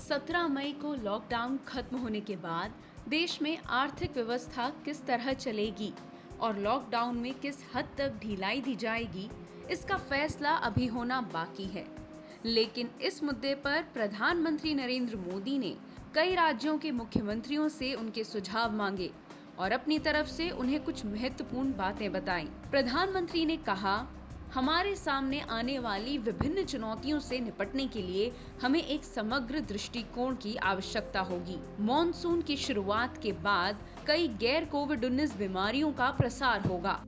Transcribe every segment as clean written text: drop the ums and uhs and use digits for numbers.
17 मई को लॉकडाउन खत्म होने के बाद देश में आर्थिक व्यवस्था किस तरह चलेगी और लॉकडाउन में किस हद तक ढिलाई दी जाएगी, इसका फैसला अभी होना बाकी है। लेकिन इस मुद्दे पर प्रधानमंत्री नरेंद्र मोदी ने कई राज्यों के मुख्यमंत्रियों से उनके सुझाव मांगे और अपनी तरफ से उन्हें कुछ महत्वपूर्ण बातें बताईं। प्रधानमंत्री ने कहा, हमारे सामने आने वाली विभिन्न चुनौतियों से निपटने के लिए हमें एक समग्र दृष्टिकोण की आवश्यकता होगी। मॉनसून की शुरुआत के बाद कई गैर कोविड-19 बीमारियों का प्रसार होगा,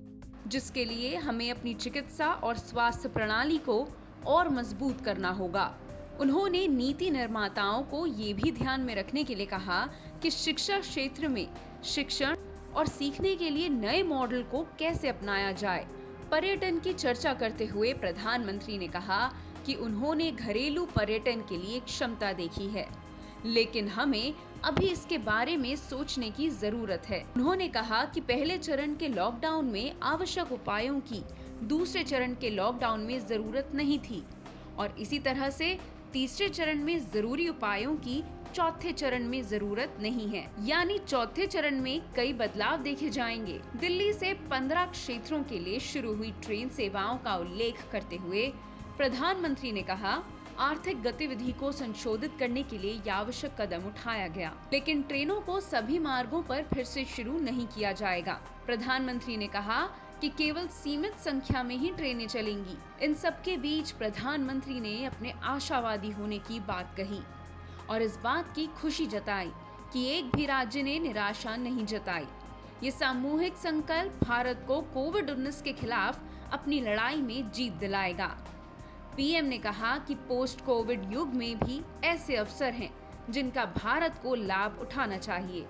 जिसके लिए हमें अपनी चिकित्सा और स्वास्थ्य प्रणाली को और मजबूत करना होगा। उन्होंने नीति निर्माताओं को ये भी ध्यान में रखने के लिए कहा कि शिक्षा क्षेत्र में शिक्षण और सीखने के लिए नए मॉडल को कैसे अपनाया जाए। पर्यटन की चर्चा करते हुए प्रधानमंत्री ने कहा कि उन्होंने घरेलू पर्यटन के लिए क्षमता देखी है, लेकिन हमें अभी इसके बारे में सोचने की जरूरत है। उन्होंने कहा कि पहले चरण के लॉकडाउन में आवश्यक उपायों की दूसरे चरण के लॉकडाउन में जरूरत नहीं थी और इसी तरह से तीसरे चरण में जरूरी उपायों की चौथे चरण में जरूरत नहीं है। यानी चौथे चरण में कई बदलाव देखे जाएंगे। दिल्ली से 15 क्षेत्रों के लिए शुरू हुई ट्रेन सेवाओं का उल्लेख करते हुए प्रधानमंत्री ने कहा, आर्थिक गतिविधि को संशोधित करने के लिए यह आवश्यक कदम उठाया गया, लेकिन ट्रेनों को सभी मार्गों पर फिर से शुरू नहीं किया जाएगा। प्रधानमंत्री ने कहा कि केवल सीमित संख्या में ही ट्रेनें चलेंगी। इन सबके बीच प्रधानमंत्री ने अपने आशावादी होने की बात कही और इस बात की खुशी जताई कि एक भी राज्य ने निराशा नहीं जताई। ये सामूहिक संकल्प भारत को कोविड-19 के खिलाफ अपनी लड़ाई में जीत दिलाएगा। पीएम ने कहा कि पोस्ट कोविड युग में भी ऐसे अवसर हैं जिनका भारत को लाभ उठाना चाहिए।